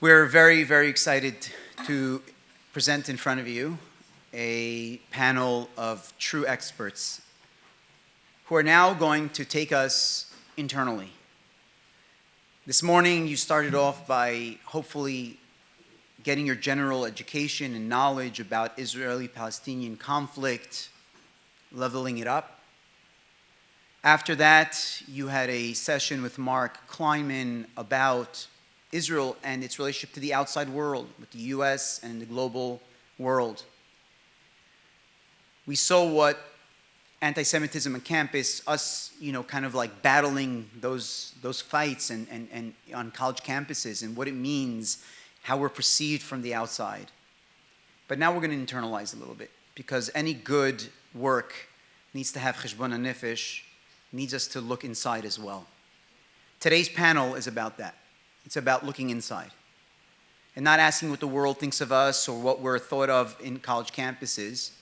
We're very, very excited to present in front of you a panel of true experts who are now going to take us internally. This morning, you started off by hopefully getting your general education and knowledge about Israeli-Palestinian conflict, leveling it up. After that, you had a session with Mark Kleinman about Israel and its relationship to the outside world, with the US and the global world. We saw what anti-Semitism on campus, us, kind of like battling those fights and on college campuses and what it means, how we're perceived from the outside. But now we're going to internalize a little bit, because any good work needs to have cheshbon hanefesh, needs us to look inside as well. Today's panel is about that. It's about looking inside and not asking what the world thinks of us or what we're thought of in college campuses,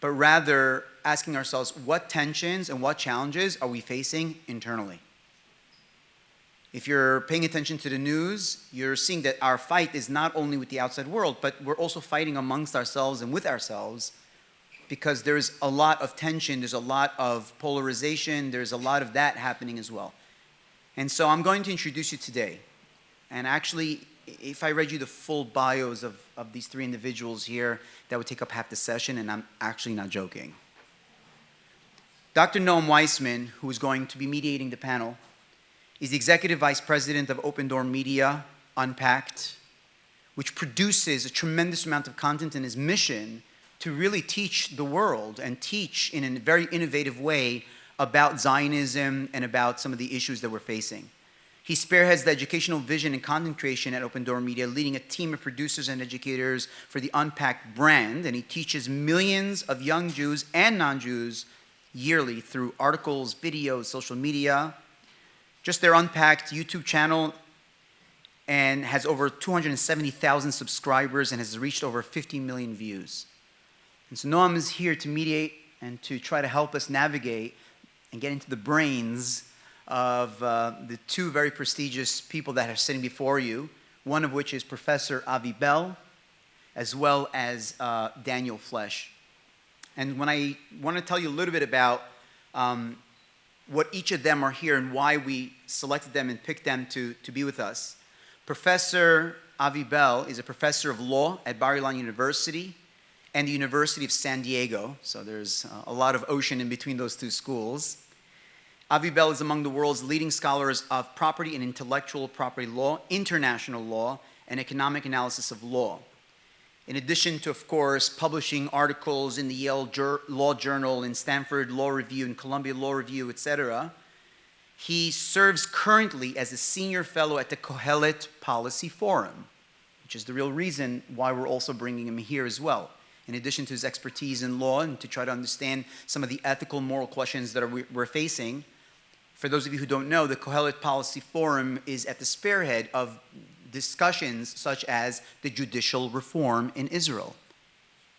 but rather asking ourselves, what tensions and what challenges are we facing internally? If you're paying attention to the news, you're seeing that our fight is not only with the outside world, but we're also fighting amongst ourselves and with ourselves, because there's a lot of tension, there's a lot of polarization, there's a lot of that happening as well. And so I'm going to introduce you today. And actually, if I read you the full bios of these three individuals here, that would take up half the session, and I'm actually not joking. Dr. Noam Weissman, who is going to be mediating the panel, is the Executive Vice President of Open Door Media, Unpacked, which produces a tremendous amount of content, and his mission to really teach the world and teach in a very innovative way about Zionism and about some of the issues that we're facing. He spearheads the educational vision and content creation at Open Door Media, leading a team of producers and educators for the Unpacked brand, and he teaches millions of young Jews and non-Jews yearly through articles, videos, social media. Just their Unpacked YouTube channel and has over 270,000 subscribers and has reached over 50 million views. And so Noam is here to mediate and to try to help us navigate and get into the brains of the two very prestigious people that are sitting before you, one of which is Professor Avi Bell, as well as Daniel Flesch. And when I want to tell you a little bit about what each of them are here and why we selected them and picked them to be with us. Professor Avi Bell is a professor of law at Bar-Ilan University and the University of San Diego, so there's a lot of ocean in between those two schools. Avi Bell is among the world's leading scholars of property and intellectual property law, international law, and economic analysis of law. In addition to, of course, publishing articles in the Yale Law Journal, in Stanford Law Review, in Columbia Law Review, etc., he serves currently as a senior fellow at the Kohelet Policy Forum, which is the real reason why we're also bringing him here as well. In addition to his expertise in law and to try to understand some of the ethical, moral questions that we're facing. For those of you who don't know, the Kohelet Policy Forum is at the spearhead of discussions such as the judicial reform in Israel,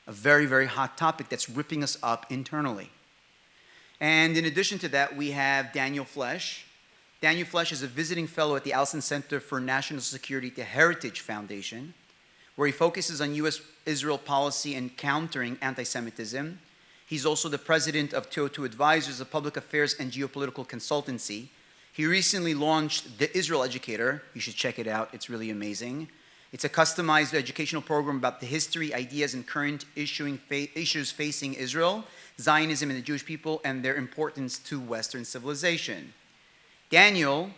a very, very hot topic that's ripping us up internally. And in addition to that, we have Daniel Flesch. Daniel Flesch is a visiting fellow at the Allison Center for National Security at the Heritage Foundation, where he focuses on U.S.-Israel policy and countering anti-Semitism. He's also the president of 202 Advisors, a public affairs and geopolitical consultancy. He recently launched The Israel Educator. You should check it out. It's really amazing. It's a customized educational program about the history, ideas, and current issues facing Israel, Zionism, and the Jewish people, and their importance to Western civilization. Daniel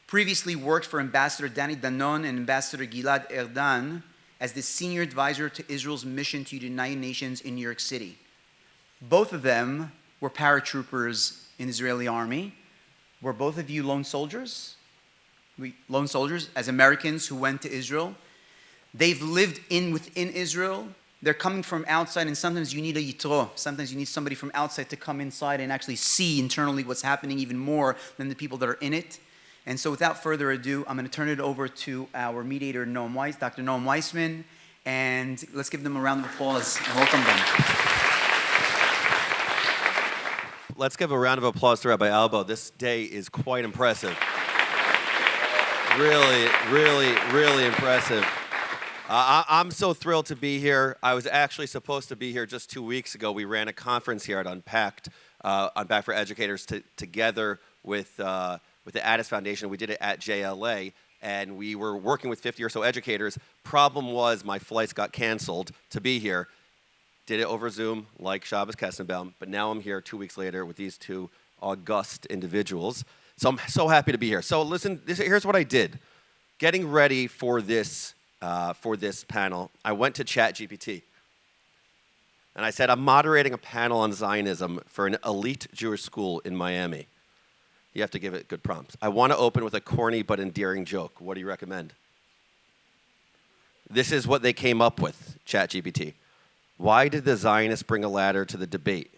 previously worked for Ambassador Danny Danon and Ambassador Gilad Erdan as the senior advisor to Israel's mission to the United Nations in New York City. Both of them were paratroopers in the Israeli army. Were both of you lone soldiers? Lone soldiers as Americans who went to Israel. They've lived within Israel. They're coming from outside, and sometimes you need a yitro. Sometimes you need somebody from outside to come inside and actually see internally what's happening even more than the people that are in it. And so without further ado, I'm going to turn it over to our mediator, Dr. Noam Weissman, and let's give them a round of applause and welcome them. let's give a round of applause to Rabbi Albo. This day is quite impressive. Really, really, really impressive. I'm so thrilled to be here. I was actually supposed to be here just 2 weeks ago. We ran a conference here at Unpacked, Unpacked for Educators, together with the Addis Foundation. We did it at JLA, and we were working with 50 or so educators. Problem was my flights got canceled to be here. Did it over Zoom, like Shabbos Kessenbaum, but now I'm here 2 weeks later with these two august individuals. So I'm so happy to be here. So listen, here's what I did. Getting ready for this panel, I went to ChatGPT. And I said, I'm moderating a panel on Zionism for an elite Jewish school in Miami. You have to give it good prompts. I want to open with a corny but endearing joke. What do you recommend? This is what they came up with, ChatGPT. Why did the Zionists bring a ladder to the debate?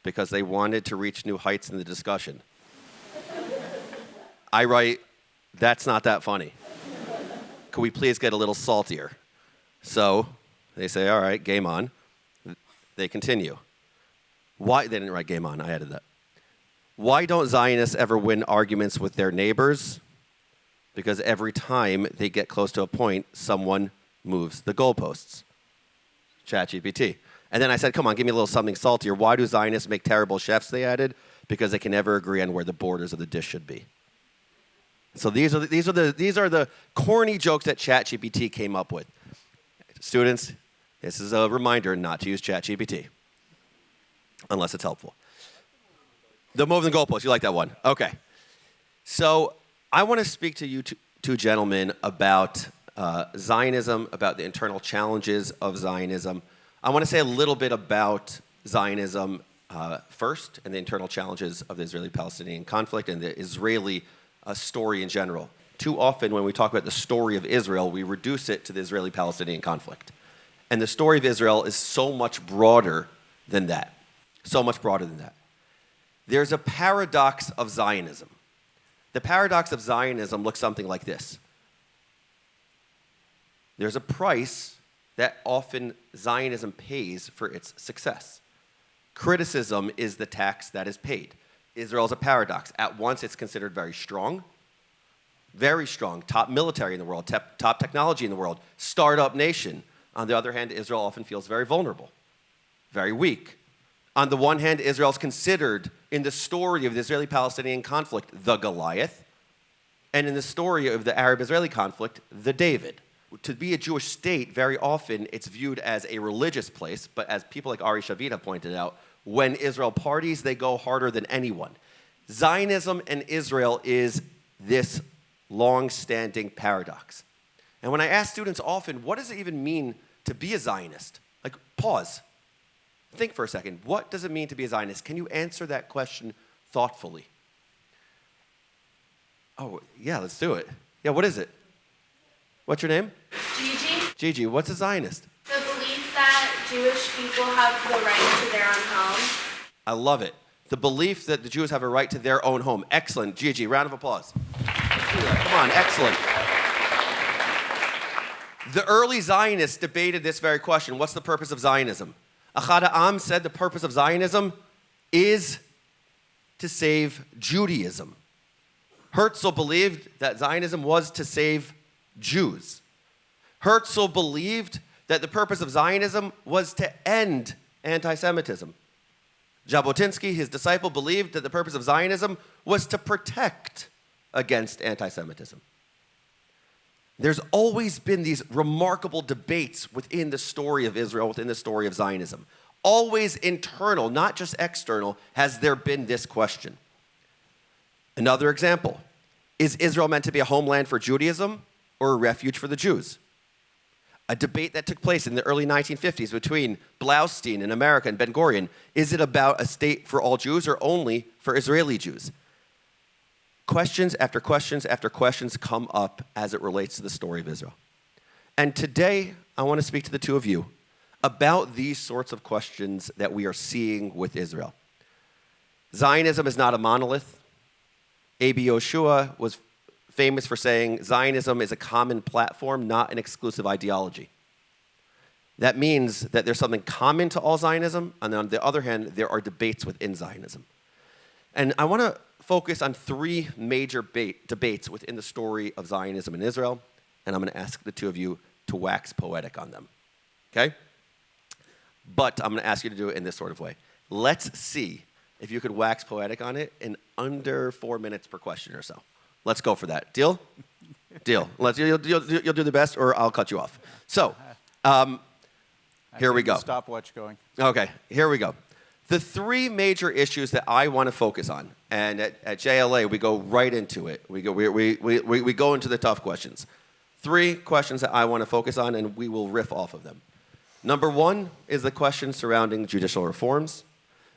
Because they wanted to reach new heights in the discussion. I write, that's not that funny. Could we please get a little saltier? So they say, all right, game on. They continue. Why? They didn't write game on. I added that. Why don't Zionists ever win arguments with their neighbors? Because every time they get close to a point, someone moves the goalposts. ChatGPT. And then I said, come on, give me a little something saltier. Why do Zionists make terrible chefs? They added, because they can never agree on where the borders of the dish should be. So these are the corny jokes that ChatGPT came up with. Students, this is a reminder not to use ChatGPT, unless it's helpful. The moving goalpost, you like that one? Okay. So I want to speak to you two gentlemen about Zionism, about the internal challenges of Zionism. I want to say a little bit about Zionism first, and the internal challenges of the Israeli-Palestinian conflict and the Israeli story in general. Too often when we talk about the story of Israel, we reduce it to the Israeli-Palestinian conflict. And the story of Israel is so much broader than that. So much broader than that. There's a paradox of Zionism. The paradox of Zionism looks something like this. There's a price that often Zionism pays for its success. Criticism is the tax that is paid. Israel is a paradox. At once, it's considered very strong, top military in the world, top technology in the world, startup nation. On the other hand, Israel often feels very vulnerable, very weak. On the one hand, Israel is considered, in the story of the Israeli-Palestinian conflict, the Goliath, and in the story of the Arab-Israeli conflict, the David. To be a Jewish state, very often, it's viewed as a religious place, but as people like Ari Shavit have pointed out, when Israel parties, they go harder than anyone. Zionism and Israel is this long-standing paradox. And when I ask students often, what does it even mean to be a Zionist? Like, pause. Think for a second. What does it mean to be a Zionist? Can you answer that question thoughtfully? Oh, yeah, let's do it. Yeah, what is it? What's your name? Gigi. Gigi, what's a Zionist? The belief that Jewish people have the right to their own home. I love it. The belief that the Jews have a right to their own home. Excellent. Gigi, round of applause. Come on, excellent. The early Zionists debated this very question. What's the purpose of Zionism? Ahad Ha'am said the purpose of Zionism is to save Judaism. Herzl believed that Zionism was to save Jews. Herzl believed that the purpose of Zionism was to end anti-Semitism. Jabotinsky, his disciple, believed that the purpose of Zionism was to protect against anti-Semitism. There's always been these remarkable debates within the story of Israel, within the story of Zionism. Always internal, not just external, has there been this question. Another example, is Israel meant to be a homeland for Judaism or a refuge for the Jews? A debate that took place in the early 1950s between Blaustein in America and Ben-Gurion. Is it about a state for all Jews or only for Israeli Jews? Questions after questions after questions come up as it relates to the story of Israel. And today, I want to speak to the two of you about these sorts of questions that we are seeing with Israel. Zionism is not a monolith. A.B. Yoshua was famous for saying Zionism is a common platform, not an exclusive ideology. That means that there's something common to all Zionism, and on the other hand, there are debates within Zionism. And I want to focus on three major debates within the story of Zionism in Israel, and I'm going to ask the two of you to wax poetic on them, okay? But I'm going to ask you to do it in this sort of way. Let's see if you could wax poetic on it in under 4 minutes per question or so. Let's go for that. Deal? Deal. You'll do the best, or I'll cut you off. So, here we go. Stopwatch going. Okay, here we go. The three major issues that I want to focus on, and at JLA we go right into it. We go into the tough questions. Three questions that I want to focus on, and we will riff off of them. Number one is the question surrounding judicial reforms.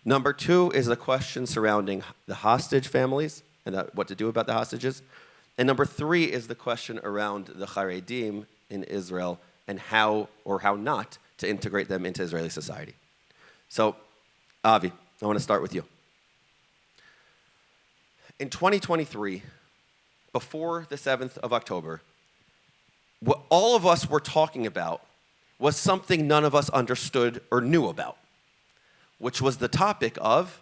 Number two is the question surrounding the hostage families and what to do about the hostages. And number three is the question around the Haredim in Israel and how or how not to integrate them into Israeli society. So, Avi, I want to start with you. In 2023, before the 7th of October, what all of us were talking about was something none of us understood or knew about, which was the topic of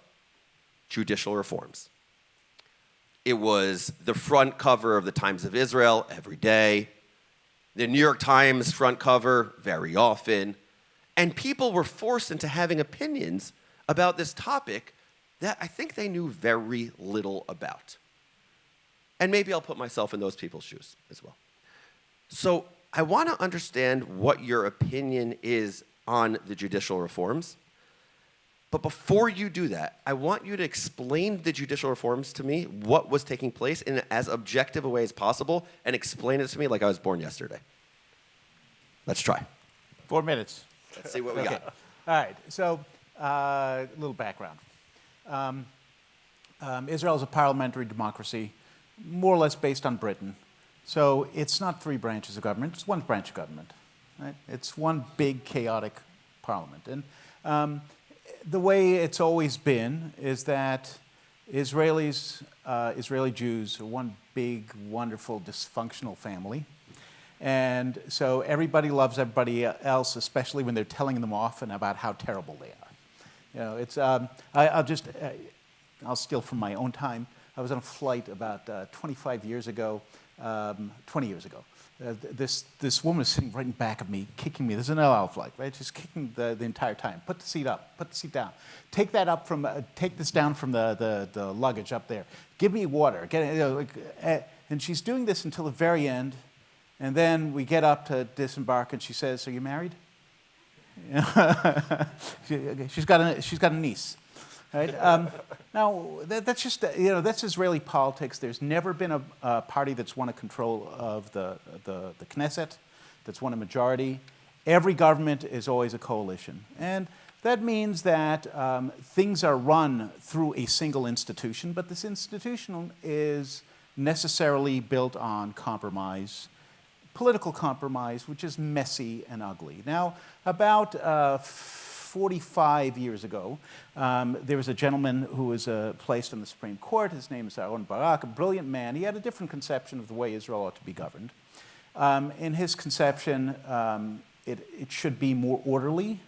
judicial reforms. It was the front cover of the Times of Israel every day, the New York Times front cover very often, and people were forced into having opinions about this topic that I think they knew very little about. And maybe I'll put myself in those people's shoes as well. So I want to understand what your opinion is on the judicial reforms. But before you do that, I want you to explain the judicial reforms to me, what was taking place in as objective a way as possible, and explain it to me like I was born yesterday. Let's try. 4 minutes. Let's see what we got. All right, so a little background. Israel is a parliamentary democracy, more or less based on Britain. So it's not three branches of government, it's one branch of government. Right? It's one big chaotic parliament. And the way it's always been is that Israeli Jews are one big, wonderful, dysfunctional family. And so everybody loves everybody else, especially when they're telling them often about how terrible they are. You know, it's, I'll steal from my own time. I was on a flight about 25 years ago, 20 years ago. This woman is sitting right in back of me, kicking me. This is an El Al flight, right? She's kicking the entire time. Put the seat up. Put the seat down. Take that up from. Take this down from the luggage up there. Give me water. Get you know, and she's doing this until the very end, and then we get up to disembark, and she says, "Are you married?" She's got a niece. Right? Now, that's just, that's Israeli politics. There's never been a party that's won a control of the Knesset, that's won a majority. Every government is always a coalition. And that means that things are run through a single institution, but this institution is necessarily built on compromise, political compromise, which is messy and ugly. Now, about 45 years ago, there was a gentleman who was placed on the Supreme Court. His name is Aaron Barak, a brilliant man. He had a different conception of the way Israel ought to be governed. In his conception, it should be more orderly,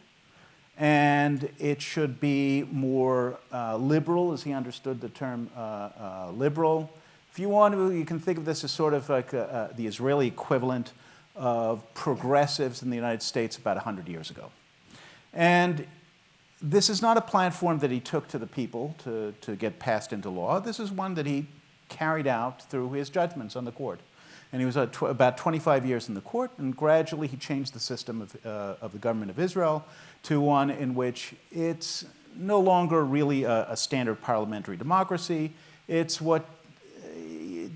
and it should be more liberal, as he understood the term liberal. If you want to, you can think of this as sort of like the Israeli equivalent of progressives in the United States about 100 years ago. And this is not a platform that he took to the people to get passed into law. This is one that he carried out through his judgments on the court. And he was about 25 years in the court, and gradually he changed the system of the government of Israel to one in which it's no longer really a standard parliamentary democracy. It's what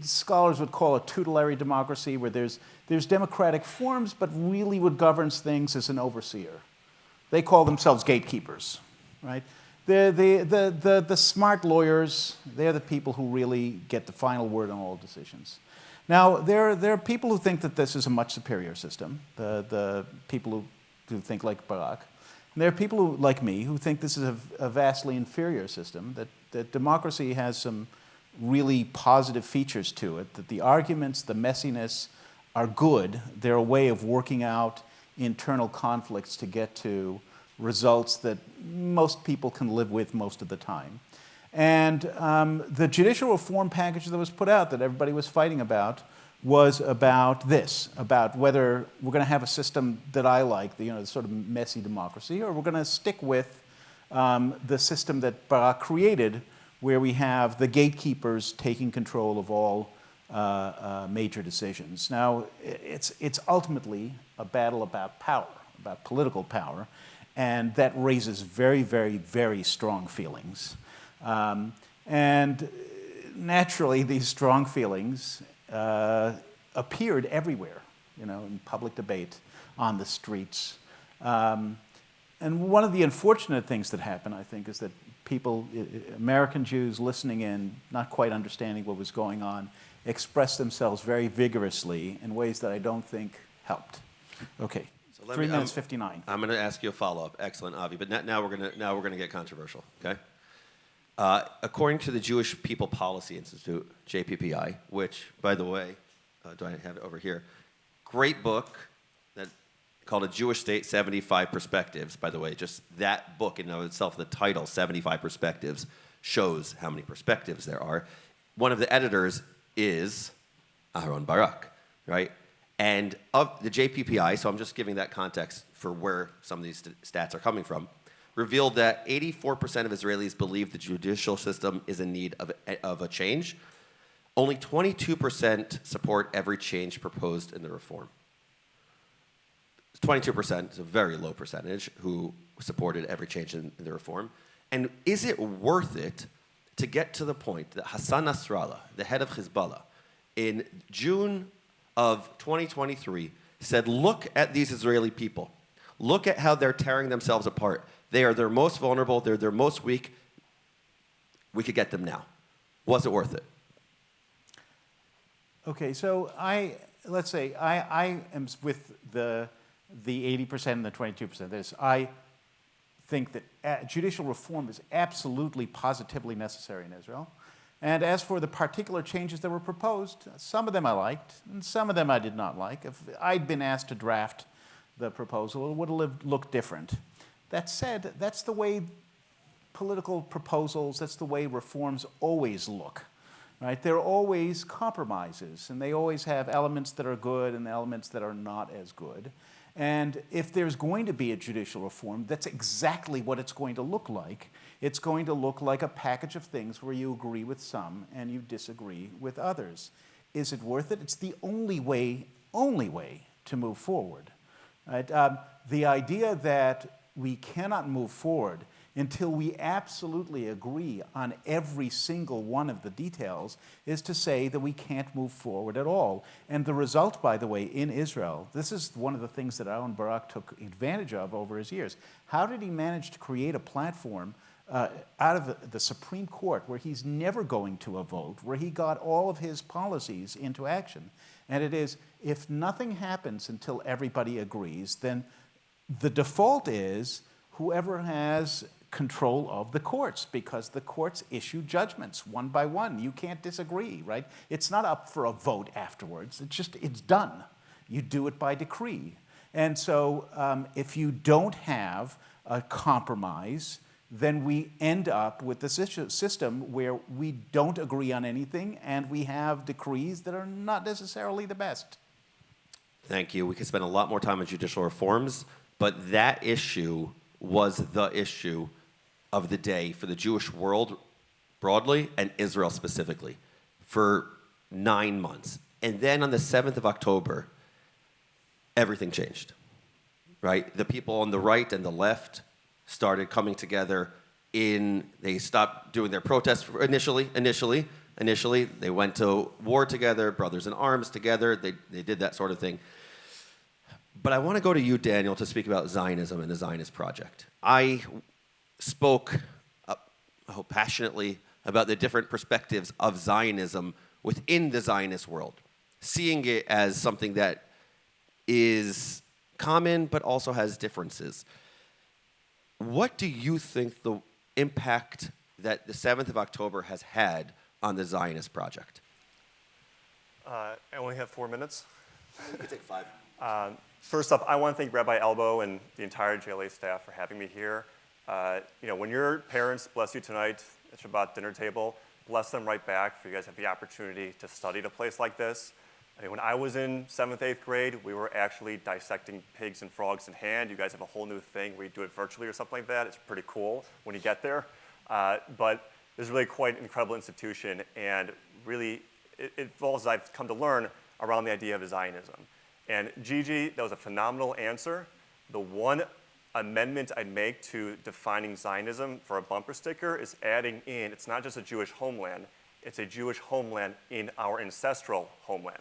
scholars would call a tutelary democracy, where there's democratic forms, but really what governs things is an overseer. They call themselves gatekeepers, right? The smart lawyers, they're the people who really get the final word on all decisions. Now, there are people who think that this is a much superior system, the people who think like Barak. And there are people who, like me, who think this is a vastly inferior system, that democracy has some really positive features to it, that the arguments, the messiness are good. They're a way of working out internal conflicts to get to results that most people can live with most of the time. And the judicial reform package that was put out that everybody was fighting about was about this, about whether we're going to have a system that I like, the sort of messy democracy, or we're going to stick with the system that Barak created, where we have the gatekeepers taking control of all major decisions. Now, it's ultimately a battle about power, about political power, and that raises very, very, very strong feelings. And naturally, these strong feelings appeared everywhere, in public debate, on the streets. And one of the unfortunate things that happened, I think, is that people, American Jews listening in, not quite understanding what was going on, expressed themselves very vigorously in ways that I don't think helped. Okay, so 3 minutes 59. I'm going to ask you a follow-up. Excellent, Avi. But now we're going to get controversial. Okay. According to the Jewish People Policy Institute, JPPI, which, by the way, do I have it over here? Great book that called A Jewish State, 75 Perspectives. By the way, just that book in and of itself, the title, 75 Perspectives, shows how many perspectives there are. One of the editors is Aharon Barak, right? And of the JPPI, so I'm just giving that context for where some of these stats are coming from, revealed that 84% of Israelis believe the judicial system is in need of a change. Only 22% support every change proposed in the reform. 22% is a very low percentage who supported every change in the reform. And is it worth it to get to the point that Hassan Nasrallah, the head of Hezbollah, in June of 2023 said, look at these Israeli people. Look at how they're tearing themselves apart. They are their most vulnerable. They're their most weak. We could get them now. Was it worth it? Okay, so let's say I am with the 80% and the 22%. I think that judicial reform is absolutely, positively necessary in Israel. And as for the particular changes that were proposed, some of them I liked, and some of them I did not like. If I'd been asked to draft the proposal, it would have looked different. That said, that's the way political proposals, that's the way reforms always look. Right? They're always compromises, and they always have elements that are good and elements that are not as good. And if there's going to be a judicial reform, that's exactly what it's going to look like. It's going to look like a package of things where you agree with some and you disagree with others. Is it worth it? It's the only way to move forward. Right? The idea that we cannot move forward until we absolutely agree on every single one of the details is to say that we can't move forward at all. And the result, by the way, in Israel, this is one of the things that Aaron Barak took advantage of over his years. How did he manage to create a platform out of the Supreme Court where he's never going to a vote, where he got all of his policies into action? And it is, if nothing happens until everybody agrees, then the default is whoever has control of the courts, because the courts issue judgments one by one. You can't disagree, right? It's not up for a vote afterwards. It's done. You do it by decree. And so if you don't have a compromise, then we end up with the system where we don't agree on anything and we have decrees that are not necessarily the best. Thank you. We could spend a lot more time on judicial reforms, but that issue was the issue of the day for the Jewish world broadly and Israel specifically for 9 months. And then on the 7th of October, everything changed, right? The people on the right and the left started coming together they stopped doing their protests initially. They went to war together, brothers in arms together. They did that sort of thing. But I want to go to you, Daniel, to speak about Zionism and the Zionist project. I spoke passionately about the different perspectives of Zionism within the Zionist world, seeing it as something that is common but also has differences. What do you think the impact that the 7th of October has had on the Zionist project? I only have 4 minutes. You can take 5. First off, I want to thank Rabbi Elbow and the entire JLA staff for having me here. When your parents bless you tonight at Shabbat dinner table, bless them right back for you guys to have the opportunity to study at a place like this. When I was in 7th, 8th grade, we were actually dissecting pigs and frogs in hand. You guys have a whole new thing where you do it virtually or something like that. It's pretty cool when you get there. But it's really quite an incredible institution, and really it involves, I've come to learn, around the idea of Zionism. And Gigi, that was a phenomenal answer. The one amendment I'd make to defining Zionism for a bumper sticker is adding in, it's not just a Jewish homeland, it's a Jewish homeland in our ancestral homeland.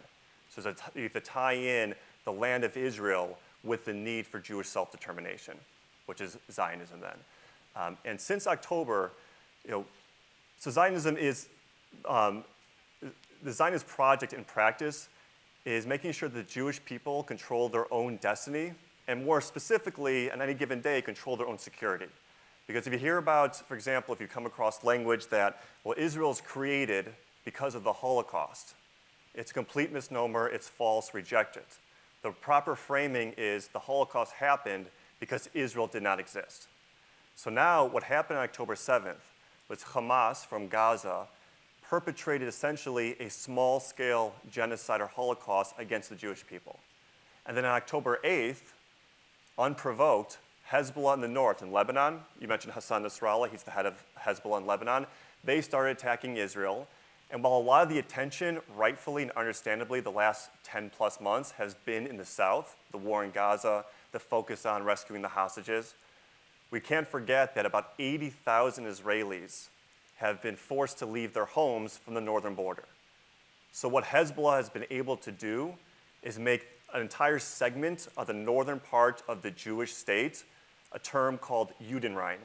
So you have to tie in the land of Israel with the need for Jewish self-determination, which is Zionism then. And since October, so Zionism is, the Zionist project in practice is making sure that the Jewish people control their own destiny, and more specifically, on any given day, control their own security. Because if you hear about, for example, if you come across language that, well, Israel's created because of the Holocaust, it's a complete misnomer, it's false, reject it. The proper framing is the Holocaust happened because Israel did not exist. So now what happened on October 7th was Hamas from Gaza perpetrated essentially a small-scale genocide or Holocaust against the Jewish people. And then on October 8th, unprovoked, Hezbollah in the north, in Lebanon, you mentioned Hassan Nasrallah, he's the head of Hezbollah in Lebanon, they started attacking Israel. And while a lot of the attention, rightfully and understandably, the last 10 plus months has been in the south, the war in Gaza, the focus on rescuing the hostages, we can't forget that about 80,000 Israelis have been forced to leave their homes from the northern border. So what Hezbollah has been able to do is make an entire segment of the northern part of the Jewish state a term called Judenrein,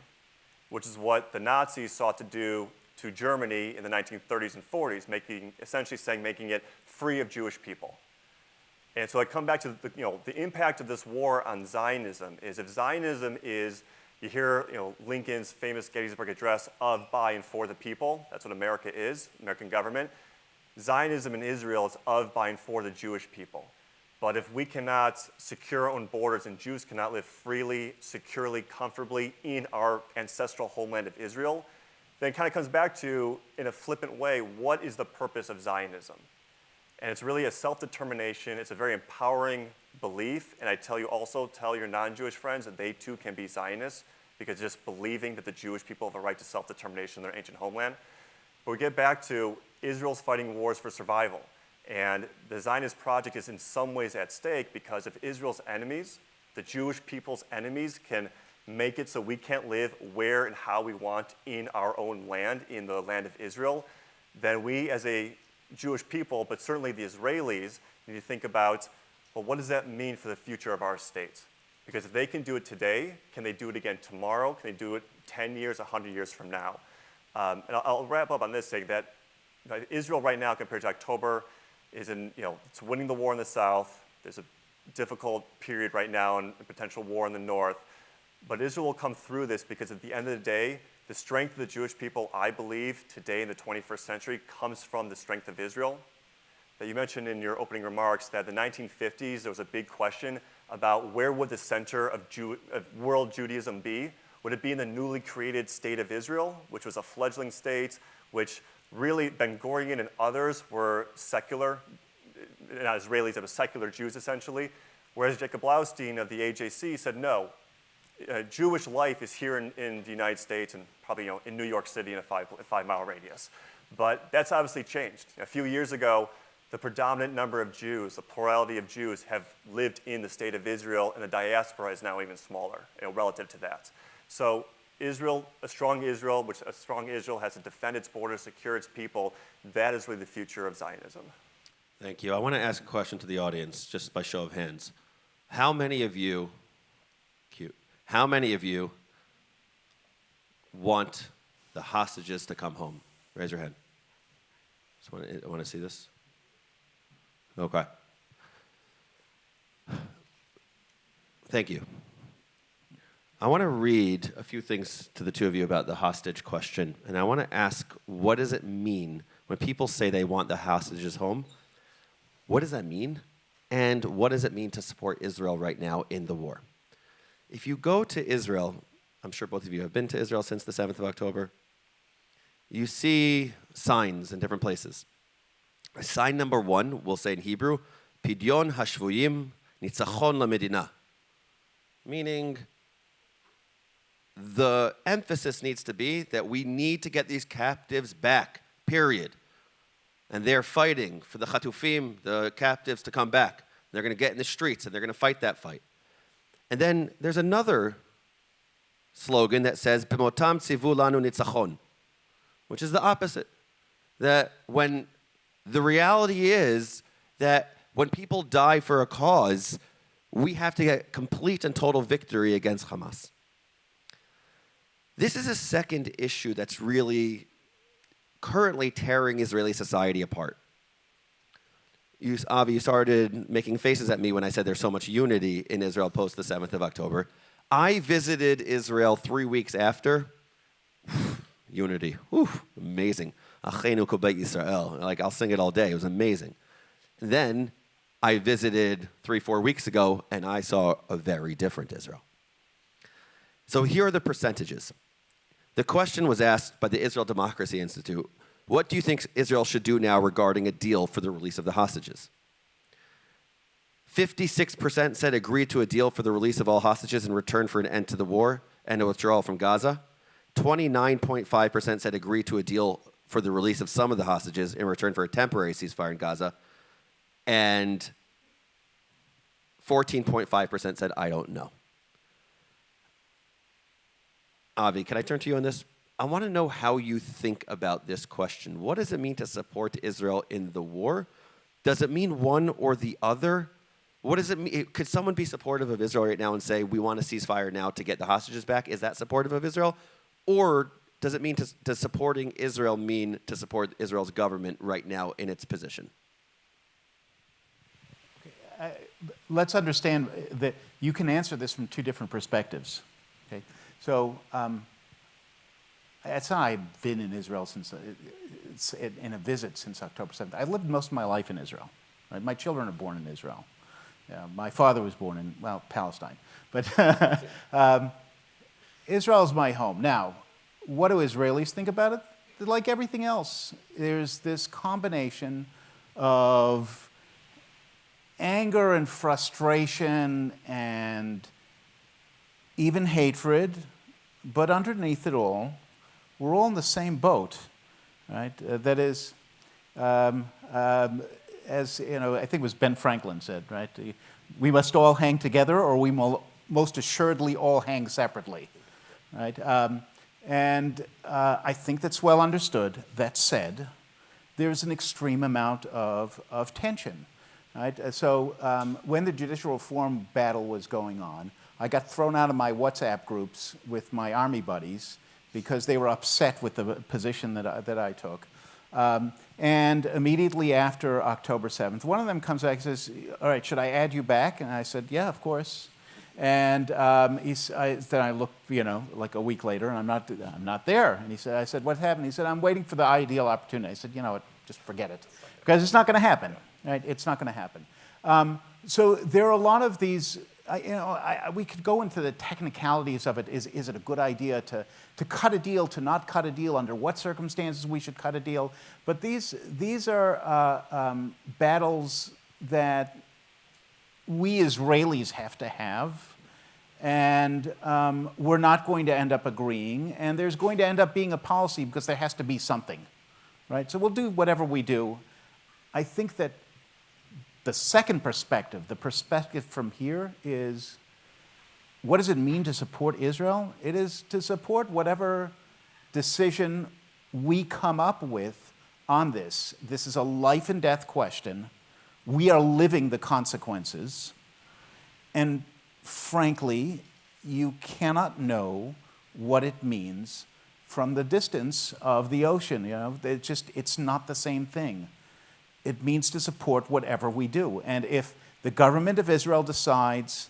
which is what the Nazis sought to do to Germany in the 1930s and 40s, making it free of Jewish people. And so I come back to the impact of this war on Zionism is if Zionism is, you hear Lincoln's famous Gettysburg Address of, by, and for the people. That's what America is, American government. Zionism in Israel is of, by, and for the Jewish people. But if we cannot secure our own borders and Jews cannot live freely, securely, comfortably in our ancestral homeland of Israel, then it kind of comes back to, in a flippant way, what is the purpose of Zionism? And it's really a self-determination. It's a very empowering belief. And I tell your non-Jewish friends that they too can be Zionists, because just believing that the Jewish people have a right to self-determination in their ancient homeland. But we get back to Israel's fighting wars for survival. And the Zionist project is in some ways at stake because if Israel's enemies, the Jewish people's enemies, can make it so we can't live where and how we want in our own land, in the land of Israel, then we as a Jewish people, but certainly the Israelis, need to think about, well, what does that mean for the future of our state? Because if they can do it today, can they do it again tomorrow? Can they do it 10 years, 100 years from now? And I'll wrap up on this saying that Israel right now, compared to October, is it's winning the war in the south. There's a difficult period right now and a potential war in the north. But Israel will come through this because at the end of the day, the strength of the Jewish people, I believe, today in the 21st century comes from the strength of Israel. That you mentioned in your opening remarks that in the 1950s, there was a big question about where would the center of world Judaism be? Would it be in the newly created state of Israel, which was a fledgling state, which really Ben-Gurion and others were secular, not Israelis, but secular Jews essentially, whereas Jacob Blaustein of the AJC said no. Jewish life is here in the United States and probably in New York City in a 5-mile radius. But that's obviously changed. A few years ago, the predominant number of Jews, the plurality of Jews have lived in the state of Israel, and the diaspora is now even smaller relative to that. So Israel, a strong Israel has to defend its borders, secure its people. That is really the future of Zionism. Thank you. I want to ask a question to the audience, just by show of hands. How many of you want the hostages to come home? Raise your hand. I want to see this. Okay. Thank you. I want to read a few things to the two of you about the hostage question, and I want to ask, what does it mean when people say they want the hostages home? What does that mean? And what does it mean to support Israel right now in the war? If you go to Israel, I'm sure both of you have been to Israel since the 7th of October, you see signs in different places. Sign number 1 will say in Hebrew, Pidyon hashvuyim nitzachon lamedina, meaning the emphasis needs to be that we need to get these captives back, period. And they're fighting for the chatufim, the captives, to come back. They're going to get in the streets and they're going to fight that fight. And then there's another slogan that says, B'motam tzivu lanu nitzachon, which is the opposite. That when the reality is that when people die for a cause, we have to get complete and total victory against Hamas. This is a second issue that's really currently tearing Israeli society apart. Avi, you started making faces at me when I said there's so much unity in Israel post the 7th of October. I visited Israel 3 weeks after. Unity. Whew, amazing. Achenu kobeit Yisrael. Like, I'll sing it all day. It was amazing. Then I visited 3-4 weeks ago, and I saw a very different Israel. So here are the percentages. The question was asked by the Israel Democracy Institute, what do you think Israel should do now regarding a deal for the release of the hostages? 56% said agree to a deal for the release of all hostages in return for an end to the war and a withdrawal from Gaza. 29.5% said agree to a deal for the release of some of the hostages in return for a temporary ceasefire in Gaza. And 14.5% said, I don't know. Avi, can I turn to you on this? I want to know how you think about this question. What does it mean to support Israel in the war? Does it mean one or the other? What does it mean? Could someone be supportive of Israel right now and say, we want a ceasefire now to get the hostages back? Is that supportive of Israel? Or does it mean does supporting Israel mean to support Israel's government right now in its position? Let's understand that you can answer this from 2 different perspectives. Okay? So, I've been in Israel since, in a visit since October 7th. I lived most of my life in Israel. Right? My children are born in Israel. My father was born in, well, Palestine. But Israel is my home. Now, what do Israelis think about it? Like everything else, there's this combination of anger and frustration and even hatred, but underneath it all, we're all in the same boat, right? That is, as you know, I think it was Ben Franklin said, right? We must all hang together, or we most assuredly all hang separately, right? I think that's well understood. That said, there's an extreme amount of tension, right? So when the judicial reform battle was going on, I got thrown out of my WhatsApp groups with my army buddies because they were upset with the position that I took. And immediately after October 7th, one of them comes back and says, all right, should I add you back? And I said, yeah, of course. And then I looked, like a week later, and I'm not there. And I said, what happened? He said, I'm waiting for the ideal opportunity. I said, you know what, just forget it. Because it's not going to happen, right? It's not going to happen. So there are a lot of these, we could go into the technicalities of it. Is it a good idea to cut a deal, to not cut a deal, under what circumstances we should cut a deal? But these are battles that we Israelis have to have, and we're not going to end up agreeing, and there's going to end up being a policy because there has to be something, right? So we'll do whatever we do. I think that the second perspective, the perspective from here is, what does it mean to support Israel? It is to support whatever decision we come up with on this. This is a life and death question. We are living the consequences. And frankly, you cannot know what it means from the distance of the ocean. It's not the same thing. It means to support whatever we do. And if the government of Israel decides,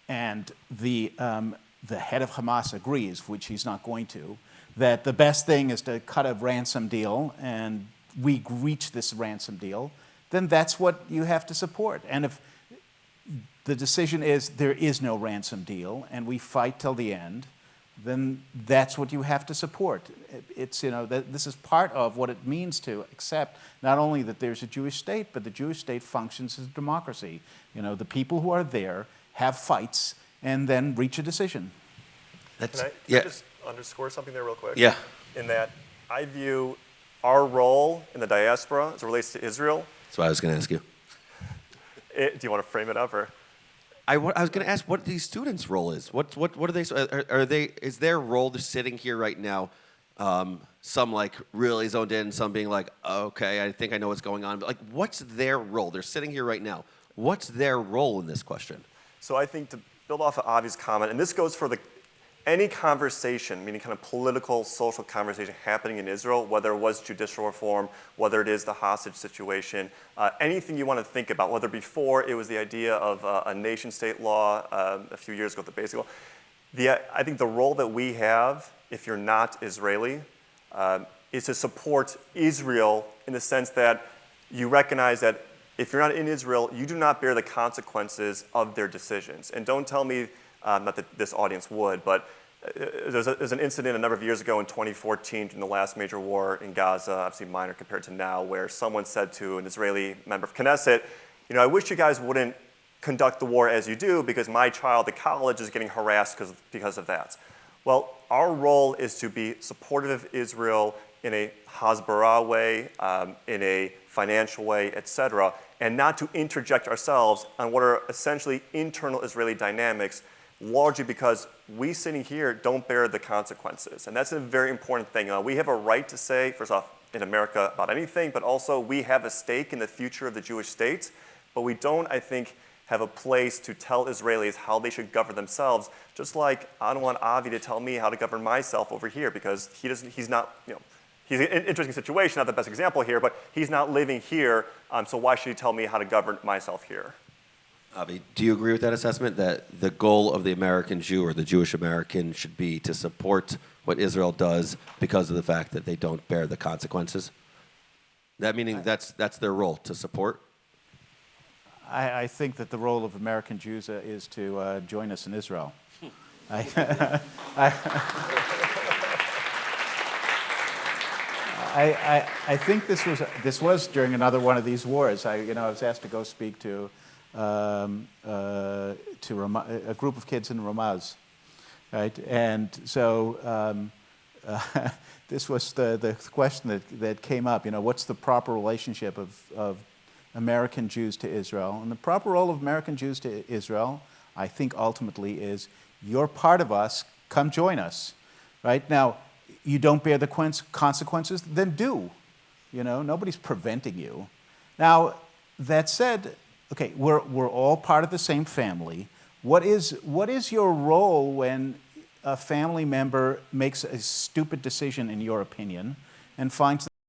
and the head of Hamas agrees, which he's not going to, that the best thing is to cut a ransom deal, and we reach this ransom deal, then that's what you have to support. And if the decision is there is no ransom deal and we fight till the end, then that's what you have to support. It's, this is part of what it means to accept not only that there's a Jewish state, but the Jewish state functions as a democracy. The people who are there have fights and then reach a decision. Can I just underscore something there real quick? Yeah. In that I view our role in the diaspora as it relates to Israel. That's what I was going to ask you. Do you want to frame it up, or? I was going to ask what these students' role is. What are they? Are they? Is their role just sitting here right now? Some like really zoned in, some being like, okay, I think I know what's going on. But like, what's their role? They're sitting here right now. What's their role in this question? So I think to build off of Avi's comment, and this goes for any conversation, meaning kind of political, social conversation happening in Israel, whether it was judicial reform, whether it is the hostage situation, anything you want to think about, whether before it was the idea of a nation-state law a few years ago, the basic law. I think the role that we have, if you're not Israeli, is to support Israel in the sense that you recognize that if you're not in Israel, you do not bear the consequences of their decisions. And don't tell me, not that this audience would, but there's an incident a number of years ago in 2014 in the last major war in Gaza, obviously minor compared to now, where someone said to an Israeli member of Knesset, I wish you guys wouldn't conduct the war as you do because my child at college is getting harassed because of that. Well, our role is to be supportive of Israel in a hasbara way, in a financial way, et cetera, and not to interject ourselves on what are essentially internal Israeli dynamics, largely because we sitting here don't bear the consequences. And that's a very important thing. We have a right to say, first off, in America about anything, but also we have a stake in the future of the Jewish state, but we don't, I think, have a place to tell Israelis how they should govern themselves, just like I don't want Avi to tell me how to govern myself over here because he's not, he's in an interesting situation, not the best example here, but he's not living here, so why should he tell me how to govern myself here? Avi, do you agree with that assessment that the goal of the American Jew or the Jewish American should be to support what Israel does because of the fact that they don't bear the consequences? That meaning that's their role, to support? I think that the role of American Jews is to join us in Israel. I think this was during another one of these wars. I was asked to go speak to a group of kids in Ramaz, right? And so this was the question that came up. What's the proper relationship of American Jews to Israel? And the proper role of American Jews to Israel, I think ultimately is, you're part of us, come join us, right? Now, you don't bear the consequences, then do. Nobody's preventing you. Now, that said, okay, we're all part of the same family. What is your role when a family member makes a stupid decision, in your opinion, and finds